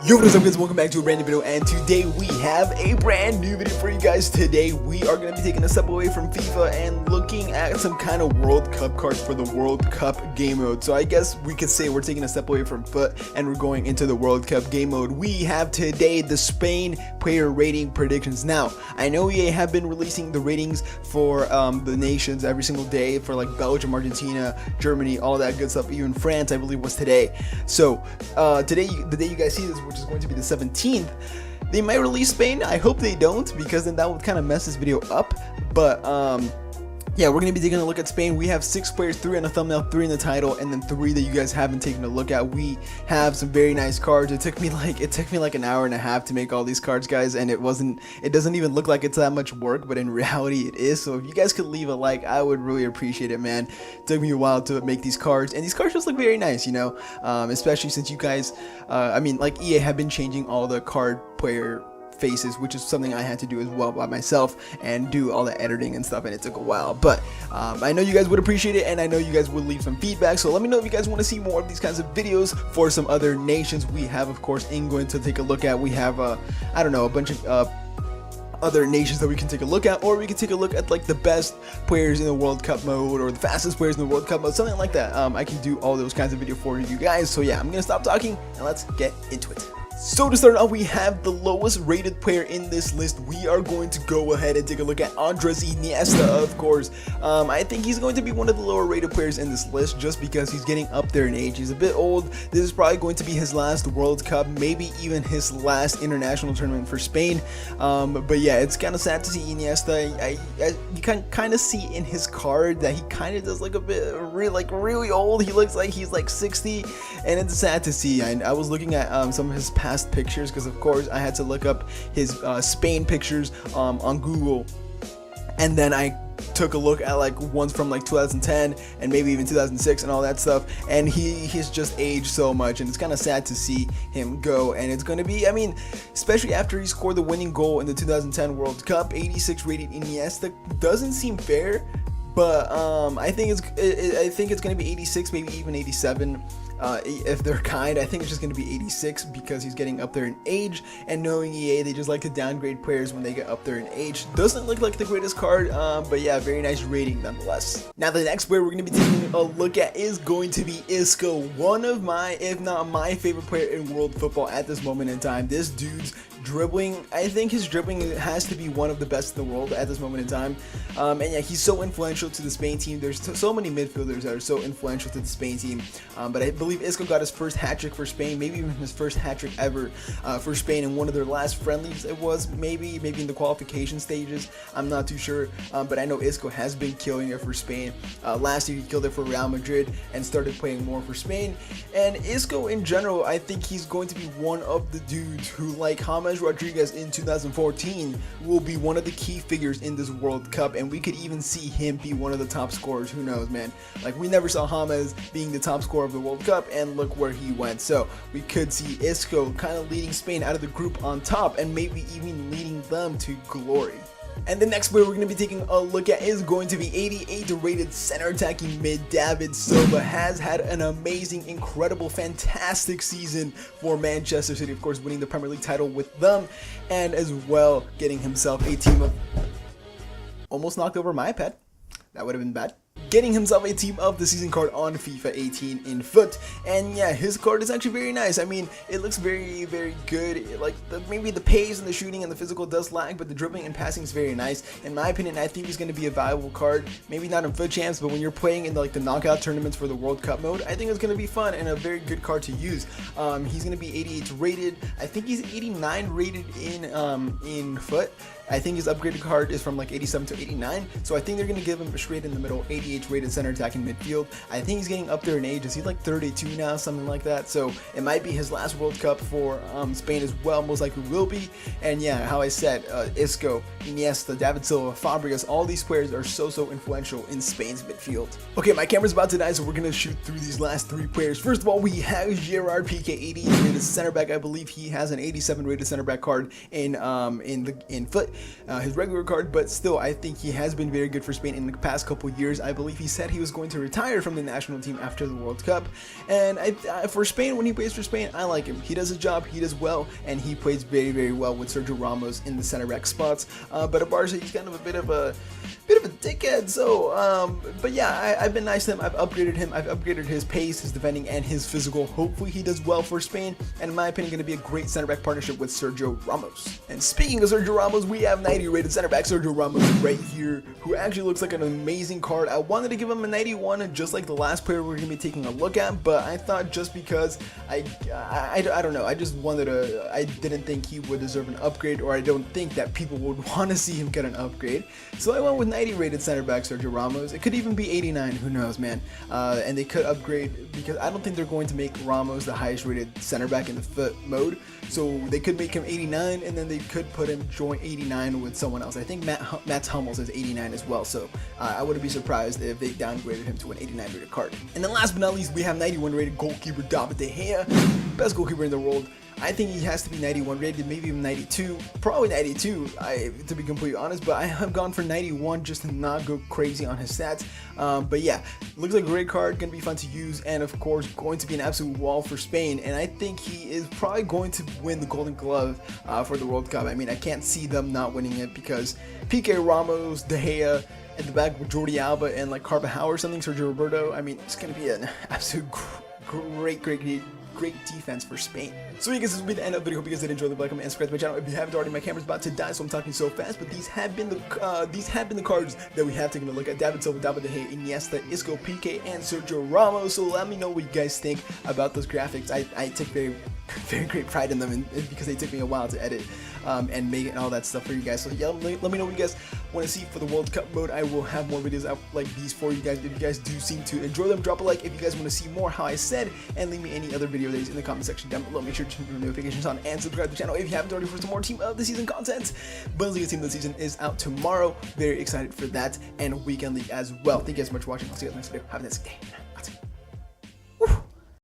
Yo, what is up guys, welcome back to a brand new video, and today we have a brand new video for you guys. Today we are going to be taking a step away from FIFA and looking at some kind of World Cup cards for the World Cup game mode. So I guess we could say we're taking a step away from FUT and we're going into the World Cup game mode. We have today the Spain player rating predictions. Now, I know EA have been releasing the ratings for the nations every single day for like Belgium, Argentina, Germany, all that good stuff. Even France, I believe, was today. So today, the day you guys see this, which is going to be the 17th, they might release Spain. I hope they don't, because then that would kind of mess this video up. But yeah, we're going to be taking a look at Spain. We have 6 players, 3 on the thumbnail, 3 in the title, and then 3 that you guys haven't taken a look at. We have some very nice cards. It took me like an hour and a half to make all these cards, guys, and it doesn't even look like it's that much work, but in reality it is. So if you guys could leave a like, I would really appreciate it, man. It took me a while to make these cards, and these cards just look very nice, you know, especially since you guys, I mean, like, EA have been changing all the card player faces, which is something I had to do as well by myself and do all the editing and stuff, and it took a while. But I know you guys would appreciate it, and I know you guys would leave some feedback, so let me know if you guys want to see more of these kinds of videos for some other nations. We have, of course, England to take a look at. We have I don't know, a bunch of other nations that we can take a look at, or we can take a look at like the best players in the World Cup mode or the fastest players in the World Cup mode, something like that. I can do all those kinds of videos for you guys. So yeah, I'm gonna stop talking and let's get into it. So to start off, we have the lowest rated player in this list. We are going to go ahead and take a look at Andres Iniesta, of course. I think he's going to be one of the lower rated players in this list just because he's getting up there in age. He's a bit old. This is probably going to be his last World Cup, maybe even his last international tournament for Spain. But yeah, it's kind of sad to see Iniesta. You can kind of see in his card that he kind of does look a bit really old. He looks like he's like 60, and it's sad to see. I was looking at some of his past pictures, because of course I had to look up his Spain pictures on Google, and then I took a look at like ones from like 2010 and maybe even 2006 and all that stuff, and he's just aged so much, and it's kind of sad to see him go. And it's going to be, I mean, especially after he scored the winning goal in the 2010 World Cup. 86 rated Iniesta doesn't seem fair, but I think it's going to be 86, maybe even 87. If they're kind. I think it's just going to be 86 because he's getting up there in age, and knowing EA, they just like to downgrade players when they get up there in age. Doesn't look like the greatest card, but yeah, very nice rating nonetheless. Now the next player we're going to be taking a look at is going to be ISCO, one of my, if not my favorite player in world football at this moment in time. This dude's dribbling, I think his dribbling has to be one of the best in the world at this moment in time. And yeah, he's so influential to the Spain team. There's so many midfielders that are so influential to the Spain team, but I believe ISCO got his first hat-trick for Spain, maybe even his first hat-trick ever for Spain in one of their last friendlies. It was maybe in the qualification stages, I'm not too sure, but I know ISCO has been killing it for Spain. Last year he killed it for Real Madrid and started playing more for Spain. And ISCO in general, I think he's going to be one of the dudes who, like Ramos Rodriguez in 2014, will be one of the key figures in this World Cup, and we could even see him be one of the top scorers. Who knows, man? Like, we never saw Ramos being the top scorer of the World Cup, and look where he went. So we could see ISCO kind of leading Spain out of the group on top, and maybe even leading them to glory. And the next player we're going to be taking a look at is going to be 88 rated center attacking mid David Silva. Has had an amazing, incredible, fantastic season for Manchester City, of course winning the Premier League title with them, and as well getting himself a team of, almost knocked over my iPad, that would have been bad, getting himself a team of the season card on FIFA 18 in FUT. And yeah, his card is actually very nice. I mean, it looks very good. Like, maybe the pace and the shooting and the physical does lag, but the dribbling and passing is very nice. In my opinion, I think he's going to be a valuable card. Maybe not in FUT champs, but when you're playing in like the knockout tournaments for the World Cup mode, I think it's going to be fun and a very good card to use. He's going to be 88 rated. I think he's 89 rated in FUT. I think his upgraded card is from like 87 to 89, so I think they're going to give him straight in the middle, 88 rated center attacking midfield. I think he's getting up there in age. Is he like 32 now, something like that? So it might be his last World Cup for Spain as well, most likely will be. And yeah, how I said, ISCO, Iniesta, David Silva, Fabregas, all these players are so influential in Spain's midfield. Okay, my camera's about to die, so we're going to shoot through these last 3 players. First of all, we have Gerard Pique, 88 rated center back. I believe he has an 87 rated center back card in FUT. his regular card, but still I think he has been very good for Spain in the past couple years. I believe he said he was going to retire from the national team after the World Cup, and for Spain, when he plays for Spain, I like him. He does his job, he does well, and he plays very, very well with Sergio Ramos in the center back spots. But at Barca, he's kind of a bit of a dickhead. So, but yeah, I've been nice to him. I've upgraded him. I've upgraded his pace, his defending, and his physical. Hopefully, he does well for Spain, and in my opinion, going to be a great center back partnership with Sergio Ramos. And speaking of Sergio Ramos, we have 90 rated center back Sergio Ramos right here, who actually looks like an amazing card. I wanted to give him a 91, just like the last player we're going to be taking a look at, but I thought just because I don't know, I just wanted to, I didn't think he would deserve an upgrade, or I don't think that people would want to see him get an upgrade. So I went with 90 rated center back Sergio Ramos. It could even be 89, who knows, man. And they could upgrade, because I don't think they're going to make Ramos the highest rated center back in the FUT mode. So they could make him 89, and then they could put him join 89 with someone else. I think Mats Hummels is 89 as well, so I wouldn't be surprised if they downgraded him to an 89 rated card. And then last but not least, we have 91 rated goalkeeper David De Gea, best goalkeeper in the world. I think he has to be 91 rated, maybe even 92, probably 92 to be completely honest, but I have gone for 91 just to not go crazy on his stats. But yeah, looks like a great card, gonna be fun to use, and of course going to be an absolute wall for Spain, and I think he is probably going to win the Golden Glove for the World Cup. I mean, I can't see them not winning it, because Pique, Ramos, De Gea at the back with Jordi Alba and like Carvajal or something, Sergio Roberto. I mean, it's gonna be an absolute great defense for Spain. So you guys, this will be the end of the video. Hope you guys did enjoy. Like, comment, and subscribe to my channel if you haven't already. My camera's about to die, so I'm talking so fast. But these have been the cards that we have taken a look at: David Silva, David De Gea, Iniesta, Isco, Pique, and Sergio Ramos. So let me know what you guys think about those graphics. I take very great pride in them, and because they took me a while to edit and make it and all that stuff for you guys. So yeah, let me know what you guys want to see for the World Cup mode. I will have more videos out like these for you guys. If you guys do seem to enjoy them, drop a like if you guys want to see more how I said, and leave me any other video ideas in the comment section down below. Make sure to turn your notifications on and subscribe to the channel if you haven't already for some more Team of the Season content. Bundesliga Team of the Season is out tomorrow. Very excited for that, and Weekend League as well. Thank you guys so much for watching. I'll see you guys next video. Have a nice day.